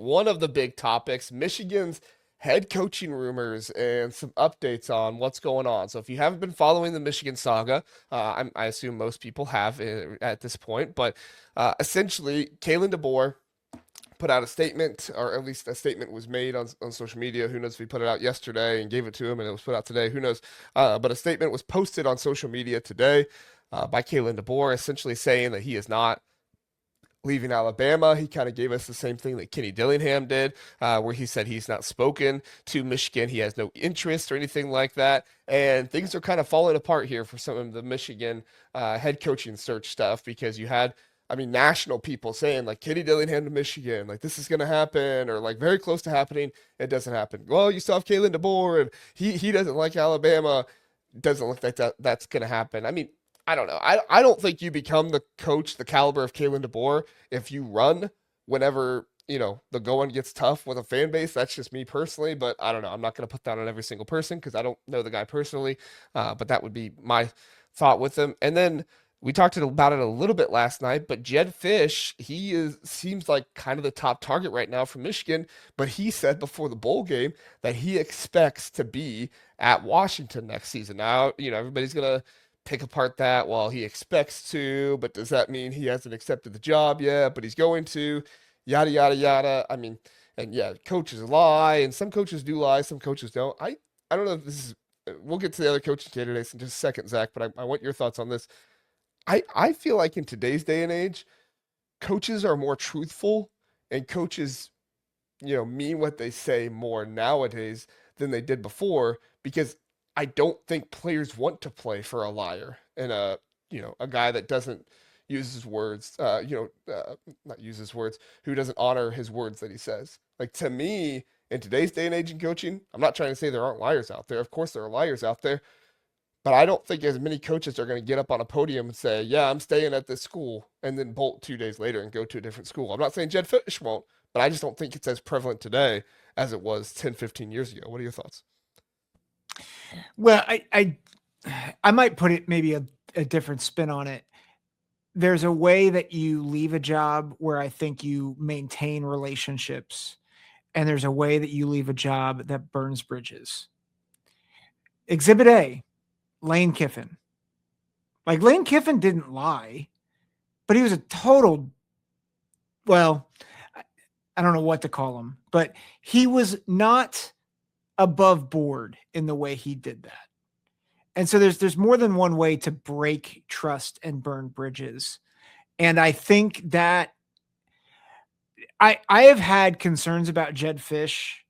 one of the big topics, Michigan's head coaching rumors and some updates on what's going on. So if you haven't been following the Michigan saga, I assume most people have at this point, but essentially, Kalen DeBoer put out a statement, or at least a statement was made on social media. Who knows if he put it out yesterday and gave it to him and it was put out today? Who knows? But a statement was posted on social media today by Kalen DeBoer, essentially saying that he is not leaving Alabama. He kind of gave us the same thing that Kenny Dillingham did, where he said he's not spoken to Michigan. He has no interest or anything like that. And things are kind of falling apart here for some of the Michigan head coaching search stuff because you had, I mean, national people saying like Kenny Dillingham to Michigan, like this is going to happen or like very close to happening. It doesn't happen. Well, you still have Kalen DeBoer and he doesn't like Alabama. Doesn't look like that's going to happen. I mean, I don't know. I don't think you become the coach, the caliber of Kalen DeBoer, if you run whenever, the going gets tough with a fan base. That's just me personally, but I don't know. I'm not going to put that on every single person because I don't know the guy personally. But that would be my thought with him. And then we talked about it a little bit last night, but Jedd Fisch, seems like kind of the top target right now for Michigan, but he said before the bowl game that he expects to be at Washington next season. Now, everybody's going to pick apart that, well, he expects to, but does that mean he hasn't accepted the job yet? But he's going to, yada, yada, yada. I mean, and yeah, coaches lie, and some coaches do lie, some coaches don't. I don't know if this is, we'll get to the other coaching candidates in just a second, Zach, but I want your thoughts on this. I feel like in today's day and age, coaches are more truthful and coaches, mean what they say more nowadays than they did before because I don't think players want to play for a liar and a guy that doesn't use his words, not use his words, who doesn't honor his words that he says. Like to me, in today's day and age in coaching, I'm not trying to say there aren't liars out there. Of course there are liars out there, but I don't think as many coaches are going to get up on a podium and say, "Yeah, I'm staying at this school," and then bolt 2 days later and go to a different school. I'm not saying Jedd Fisch won't, but I just don't think it's as prevalent today as it was 10, 15 years ago. What are your thoughts? Well, I might put it maybe a different spin on it. There's a way that you leave a job where I think you maintain relationships, and there's a way that you leave a job that burns bridges. Exhibit A, Lane Kiffin. Like Lane Kiffin didn't lie, but he was a total, well, I don't know what to call him, but he was not above board in the way he did that. And so there's more than one way to break trust and burn bridges. And I think that I have had concerns about Jedd Fisch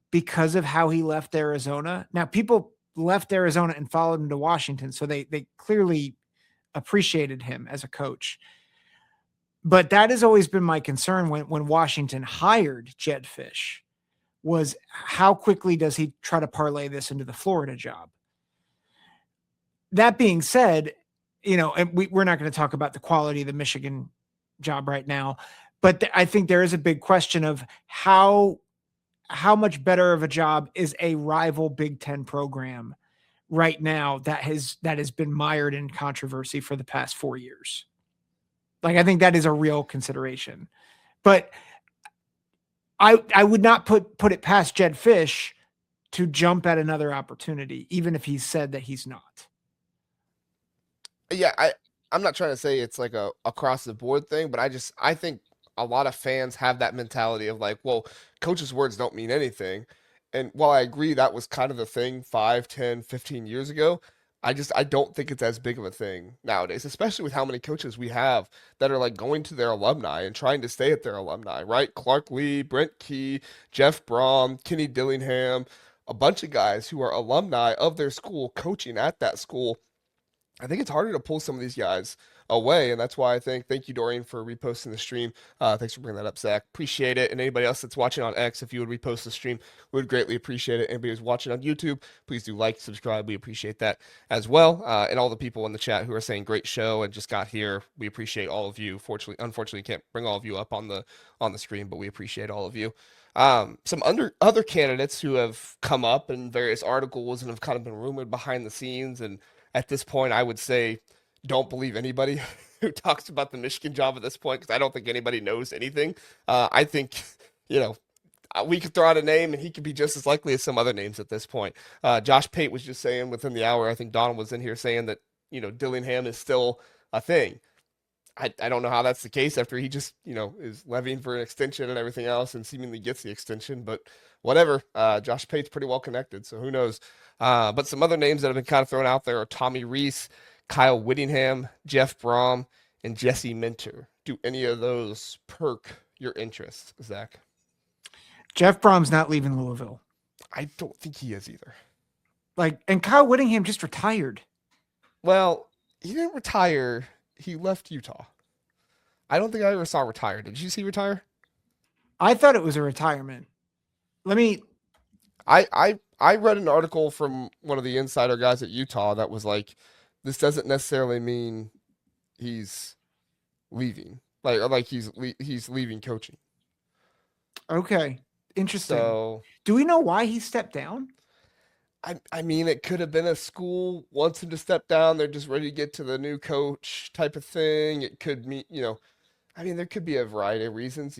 because of how he left Arizona. Now people left Arizona and followed him to Washington, so they clearly appreciated him as a coach. But that has always been my concern when Washington hired Jedd Fisch, was how quickly does he try to parlay this into the Florida job? That being said, and we're not going to talk about the quality of the Michigan job right now, but I think there is a big question of how much better of a job is a rival Big Ten program right now that has been mired in controversy for the past 4 years. Like, I think that is a real consideration, but I would not put it past Jedd Fisch to jump at another opportunity, even if he said that he's not. Yeah, I'm not trying to say it's like a across the board thing, but I think a lot of fans have that mentality of like, well, coach's words don't mean anything. And while I agree that was kind of the thing 5, 10, 15 years ago, I don't think it's as big of a thing nowadays, especially with how many coaches we have that are like going to their alumni and trying to stay at their alumni, right? Clark Lee, Brent Key, Jeff Brohm, Kenny Dillingham, a bunch of guys who are alumni of their school coaching at that school. I think it's harder to pull some of these guys away, and that's why I think thank you, Dorian, for reposting the stream. Thanks for bringing that up, Zach. Appreciate it. And anybody else that's watching on X, if you would repost the stream, we would greatly appreciate it. Anybody who's watching on YouTube, please do like, subscribe. We appreciate that as well. And all the people in the chat who are saying great show and just got here, we appreciate all of you. Unfortunately, can't bring all of you up on the screen, but we appreciate all of you. Some other candidates who have come up in various articles and have kind of been rumored behind the scenes, and at this point, I would say don't believe anybody who talks about the Michigan job at this point because I don't think anybody knows anything. I think, we could throw out a name and he could be just as likely as some other names at this point. Josh Pate was just saying within the hour, I think Donald was in here saying that, Dillingham is still a thing. I don't know how that's the case after he just, is levying for an extension and everything else and seemingly gets the extension, but whatever. Josh Pate's pretty well connected, so who knows. But some other names that have been kind of thrown out there are Tommy Rees, Kyle Whittingham, Jeff Brohm, and Jesse Minter. Do any of those perk your interest, Zach? Jeff Brom's not leaving Louisville. I don't think he is either. And Kyle Whittingham just retired. Well, he didn't retire. He left Utah. I don't think I ever saw retire. Did you see retire? I thought it was a retirement. I read an article from one of the insider guys at Utah that was like, this doesn't necessarily mean he's leaving. Like he's leaving coaching. Okay. Interesting. So, do we know why he stepped down? I mean, it could have been a school wants him to step down. They're just ready to get to the new coach type of thing. It could mean, there could be a variety of reasons.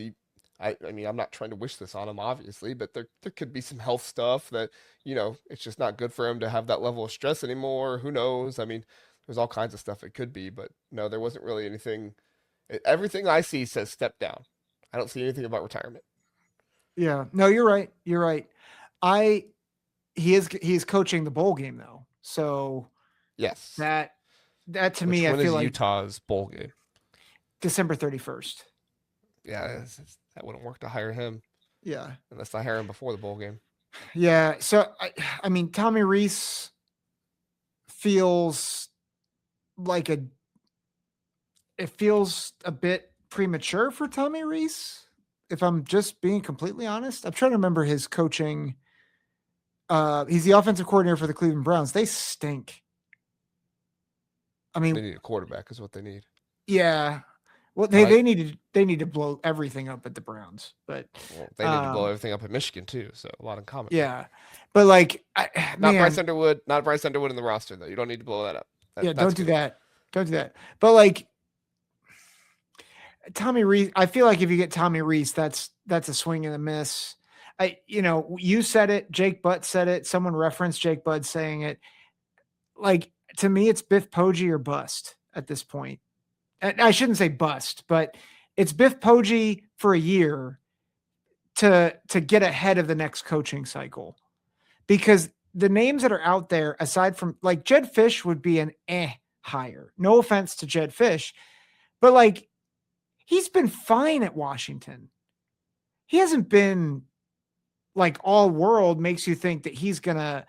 I mean, I'm not trying to wish this on him, obviously, but there could be some health stuff that, it's just not good for him to have that level of stress anymore. Who knows? I mean, there's all kinds of stuff it could be, but no, there wasn't really anything. Everything I see says step down. I don't see anything about retirement. Yeah, no, you're right. You're right. He's coaching the bowl game though. So yes, that to me, I feel like Utah's bowl game, December 31st. Yeah, that wouldn't work to hire him. Yeah, unless I hire him before the bowl game. Yeah, so I mean, Tommy Rees feels like it feels a bit premature for Tommy Rees. If I'm just being completely honest, I'm trying to remember his coaching. He's the offensive coordinator for the Cleveland Browns. They stink. I mean, they need a quarterback is what they need. Yeah. Well, they need to blow everything up at the Browns, but they need to blow everything up at Michigan too. So a lot in common. Yeah, but Bryce Underwood, not Bryce Underwood in the roster though. You don't need to blow that up. Don't do that. Don't do that. But Tommy Rees, I feel like if you get Tommy Rees, that's a swing and a miss. You said it. Jake Butt said it. Someone referenced Jake Butt saying it. To me, it's Biff Poggi or bust at this point. I shouldn't say bust, but it's Biff Poggi for a year to get ahead of the next coaching cycle, because the names that are out there, aside from Jedd Fisch, would be an hire. No offense to Jedd Fisch, but he's been fine at Washington. He hasn't been all world makes you think that he's gonna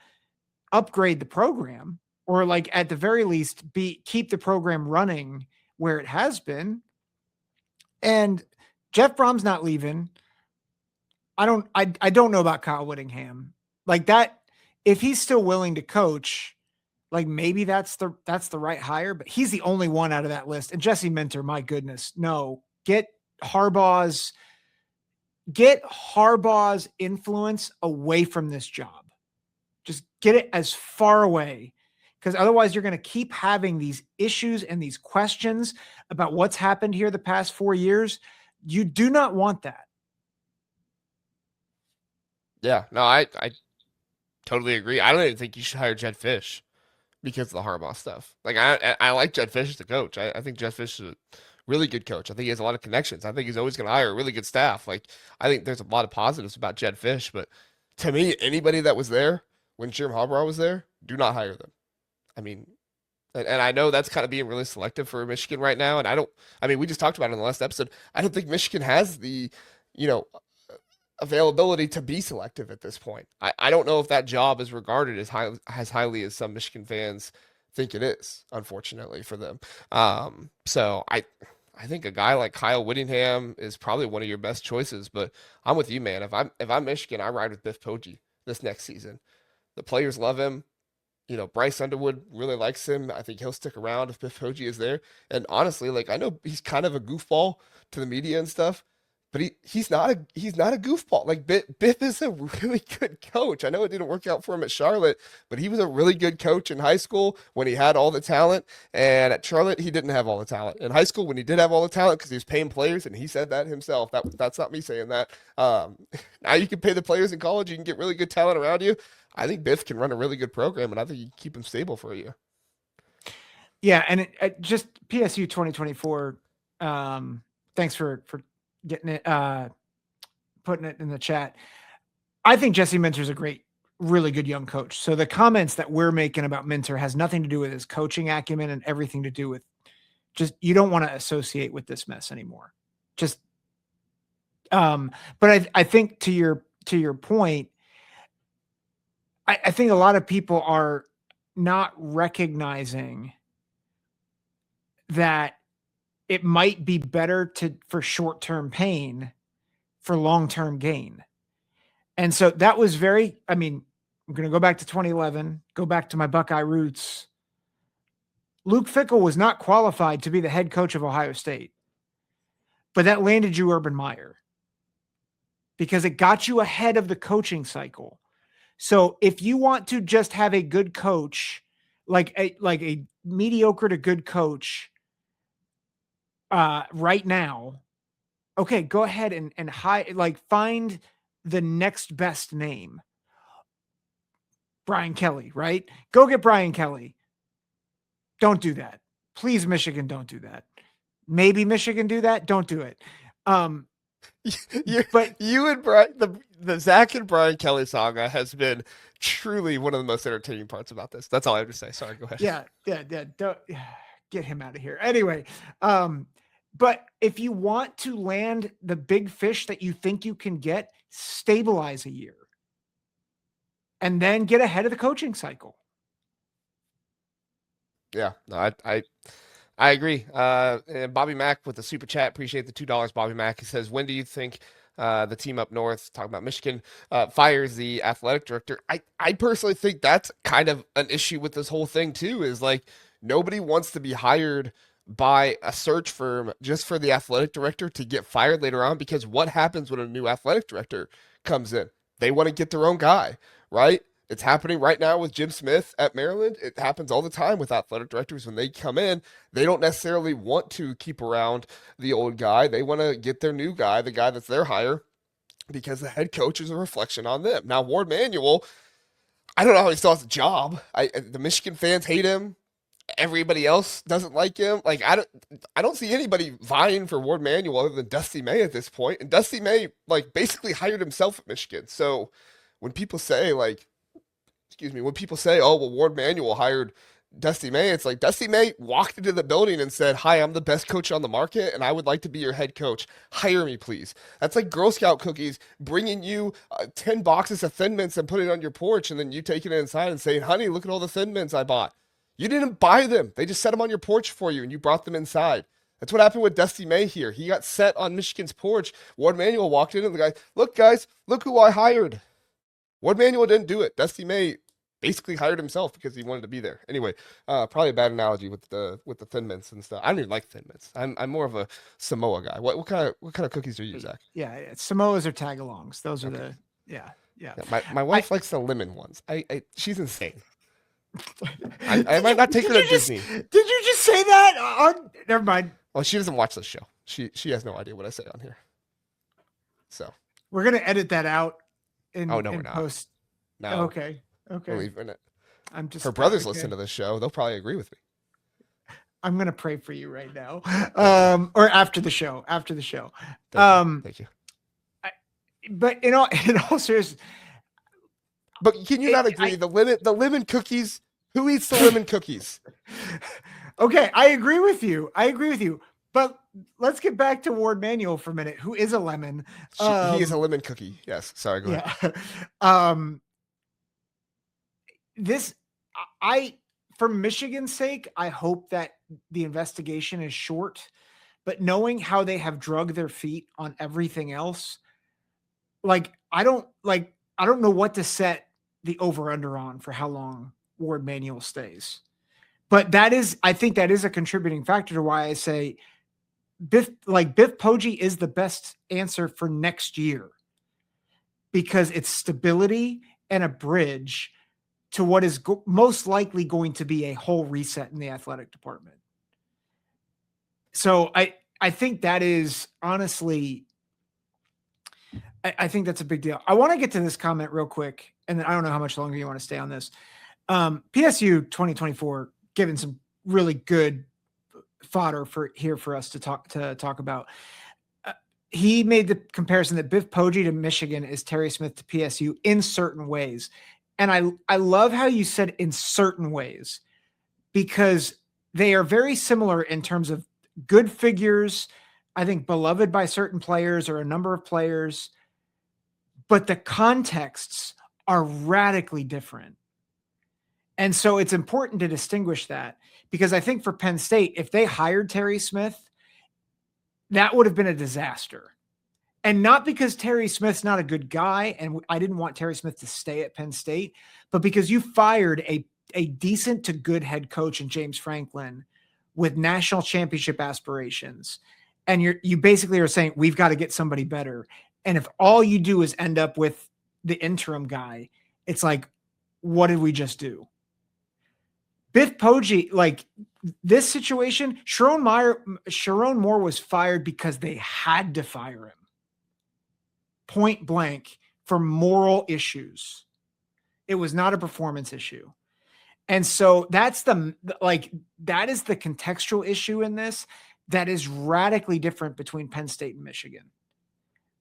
upgrade the program or at the very least keep the program running where it has been. And Jeff Brom's not leaving. I don't know about Kyle Whittingham. That if he's still willing to coach, maybe that's the right hire, but he's the only one out of that list. And Jesse Minter, my goodness, no. Get Harbaugh's influence away from this job. Just get it as far away, because otherwise you're going to keep having these issues and these questions about what's happened here the past 4 years. You do not want that. Yeah, no, I totally agree. I don't even think you should hire Jedd Fisch because of the Harbaugh stuff. I like Jedd Fisch as a coach. I think Jedd Fisch is a really good coach. I think he has a lot of connections. I think he's always going to hire a really good staff. I think there's a lot of positives about Jedd Fisch, but to me, anybody that was there when Jim Harbaugh was there, do not hire them. I mean, and I know that's kind of being really selective for Michigan right now. And we just talked about it in the last episode. I don't think Michigan has the, availability to be selective at this point. I don't know if that job is regarded as highly as some Michigan fans think it is, unfortunately for them. So I think a guy like Kyle Whittingham is probably one of your best choices, but I'm with you, man. If I'm Michigan, I ride with Biff Poggi this next season. The players love him. Bryce Underwood really likes him. I think he'll stick around if Biff Poggi is there. And honestly, I know he's kind of a goofball to the media and stuff, but he's not a goofball. Like Biff is a really good coach. I know it didn't work out for him at Charlotte, but he was a really good coach in high school when he had all the talent. And at Charlotte, he didn't have all the talent. In high school, when he did have all the talent, because he was paying players, and he said that himself. That's not me saying that. Now you can pay the players in college. You can get really good talent around you. I think Biff can run a really good program, and I think you can keep him stable for a year. Yeah, and just PSU 2024. Thanks for getting it, putting it in the chat. I think Jesse Minter's a really good young coach. So the comments that we're making about Minter has nothing to do with his coaching acumen and everything to do with just, you don't want to associate with this mess anymore. Just, but I think to your point, I think a lot of people are not recognizing that it might be better for short-term pain for long-term gain. And so that was I'm going to go back to 2011, go back to my Buckeye roots. Luke Fickell was not qualified to be the head coach of Ohio State, but that landed you Urban Meyer because it got you ahead of the coaching cycle. So if you want to just have a good coach, like a mediocre to good coach, right now, okay, go ahead and find the next best name. Brian Kelly, right? Go get Brian Kelly. Don't do that. Please, Michigan, don't do that. Maybe Michigan do that. Don't do it. But you and Brian, the Zack and Brian Kelly saga has been truly one of the most entertaining parts about this. That's all I have to say. Sorry, go ahead. Yeah. Don't get him out of here. Anyway, but if you want to land the big fish that you think you can get, stabilize a year and then get ahead of the coaching cycle. Yeah, no, I agree. And Bobby Mack with the super chat, appreciate the $2, Bobby Mack. He says, when do you think the team up north, talking about Michigan, fires the athletic director? I personally think that's kind of an issue with this whole thing too, is like nobody wants to be hired by a search firm just for the athletic director to get fired later on, because what happens when a new athletic director comes in? They want to get their own guy, right? It's happening right now with Jim Smith at Maryland. It happens all the time with athletic directors. When they come in, they don't necessarily want to keep around the old guy. They want to get their new guy, the guy that's their hire, because the head coach is a reflection on them. Now, Ward Manuel, I don't know how he still has a job. The Michigan fans hate him. Everybody else doesn't like him. Like I don't see anybody vying for Ward Manuel other than Dusty May at this point. And Dusty May basically hired himself at Michigan. So when people say when people say, oh, well, Ward Manuel hired Dusty May, it's like Dusty May walked into the building and said, hi, I'm the best coach on the market, and I would like to be your head coach. Hire me, please. That's like Girl Scout cookies bringing you 10 boxes of Thin Mints and putting it on your porch, and then you taking it inside and saying, honey, look at all the Thin Mints I bought. You didn't buy them. They just set them on your porch for you, and you brought them inside. That's what happened with Dusty May here. He got set on Michigan's porch. Ward Manuel walked in, and the guy, look, guys, look who I hired. Ward Manuel didn't do it. Dusty May basically hired himself because he wanted to be there. Anyway, probably a bad analogy with the Thin Mints and stuff. I don't even like Thin Mints. I'm more of a Samoa guy. What kind of cookies do you use, Zach? Yeah, Samoas or tagalongs. Those are okay. Yeah. My wife likes the lemon ones. She's insane. I might not take her to Disney. Did you just say that? Never mind. Well, she doesn't watch this show. She has no idea what I say on here. So we're gonna edit that out. We're not. Post. No. Okay. Believe in it. I'm just. Her brothers listen to this show. They'll probably agree with me. I'm gonna pray for you right now, or after the show. Thank you. But in all seriousness. But can you not agree? The lemon cookies. Who eats the lemon cookies? Okay, I agree with you. But let's get back to Ward Manuel for a minute. Who is a lemon? He is a lemon cookie. Yes. Sorry. Go ahead. For Michigan's sake, I hope that the investigation is short. But knowing how they have drugged their feet on everything else, I don't know what to set the over-under on for how long Ward Manuel stays. But I think that is a contributing factor to why I say Biff Poggi is the best answer for next year because it's stability and a bridge to what is most likely going to be a whole reset in the athletic department. So I think that is honestly, I think that's a big deal. I want to get to this comment real quick, and then I don't know how much longer you want to stay on this. PSU 2024 given some really good fodder for us to talk about. He made the comparison that Biff Poggi to Michigan is Terry Smith to PSU in certain ways. And I love how you said in certain ways, because they are very similar in terms of good figures, I think beloved by certain players or a number of players, but the contexts are radically different. And so it's important to distinguish that, because I think for Penn State, if they hired Terry Smith, that would have been a disaster. And not because Terry Smith's not a good guy, and I didn't want Terry Smith to stay at Penn State, but because you fired a decent to good head coach in James Franklin with national championship aspirations. And you basically are saying, we've got to get somebody better. And if all you do is end up with the interim guy, it's like, what did we just do? Biff Poggi, like this situation, Sherrone Moore was fired because they had to fire him. Point blank, for moral issues. It was not a performance issue. And so that is the contextual issue in this that is radically different between Penn State and Michigan.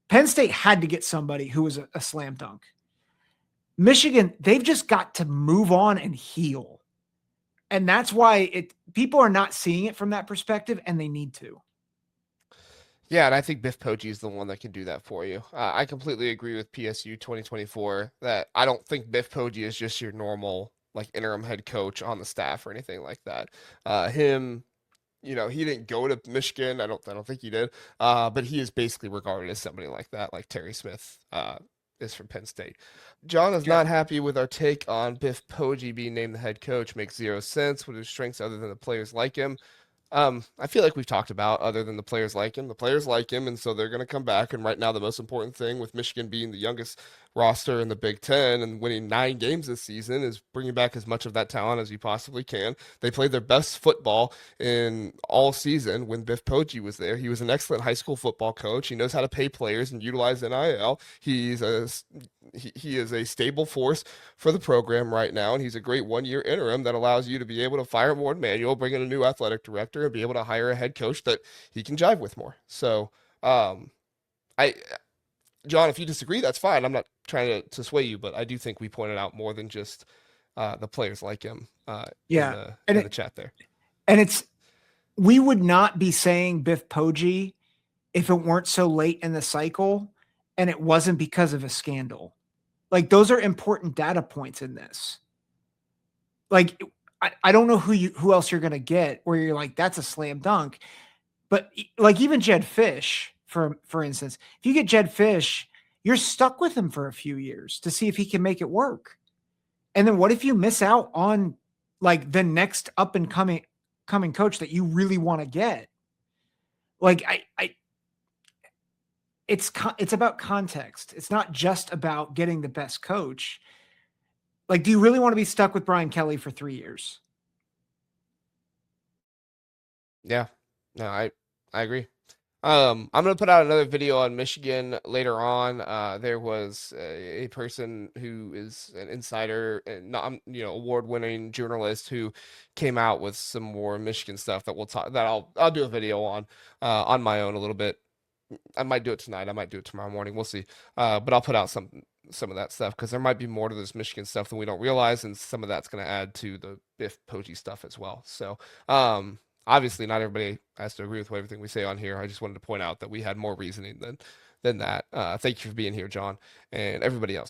Penn State had to get somebody who was a slam dunk. Michigan, they've just got to move on and heal. And that's why people are not seeing it from that perspective, and they need to. Yeah, and I think Biff Poggi is the one that can do that for you. I completely agree with PSU 2024 that I don't think Biff Poggi is just your normal like interim head coach on the staff or anything like that. He didn't go to Michigan. I don't think he did. But he is basically regarded as somebody like that, like Terry Smith is from Penn State. John is not happy with our take on Biff Poggi being named the head coach. Makes zero sense. What are his strengths other than the players like him? I feel like we've talked about other than the players like him. The players like him, and so they're going to come back. And right now, the most important thing with Michigan being the youngest roster in the Big Ten and winning 9 games this season is bringing back as much of that talent as you possibly can. They played their best football in all season when Biff Poggi was there. He was an excellent high school football coach. He knows how to pay players and utilize NIL. He is a stable force for the program right now, and he's a great one-year interim that allows you to be able to fire Ward Manuel, bring in a new athletic director, and be able to hire a head coach that he can jive with more. So, John, if you disagree, that's fine. I'm not trying to sway you, but I do think we pointed out more than just the players like him in the chat there. And we would not be saying Biff Poggi if it weren't so late in the cycle and it wasn't because of a scandal. Like, those are important data points in this. Like, I don't know who else you're going to get where you're like, that's a slam dunk. But like even Jedd Fisch, for instance, if you get Jedd Fisch, you're stuck with him for a few years to see if he can make it work. And then what if you miss out on like the next up and coming coach that you really want to get? Like it's about context. It's not just about getting the best coach. Like, do you really want to be stuck with Brian Kelly for 3 years? Yeah, no, I agree. I'm going to put out another video on Michigan later on. There was a person who is an insider and not, award-winning journalist who came out with some more Michigan stuff that I'll do a video on my own a little bit. I might do it tonight. I might do it tomorrow morning. We'll see. But I'll put out some of that stuff because there might be more to this Michigan stuff than we don't realize, and some of that's going to add to the Biff Poggi stuff as well. So, obviously, not everybody has to agree with everything we say on here. I just wanted to point out that we had more reasoning than that. Thank you for being here, John, and everybody else.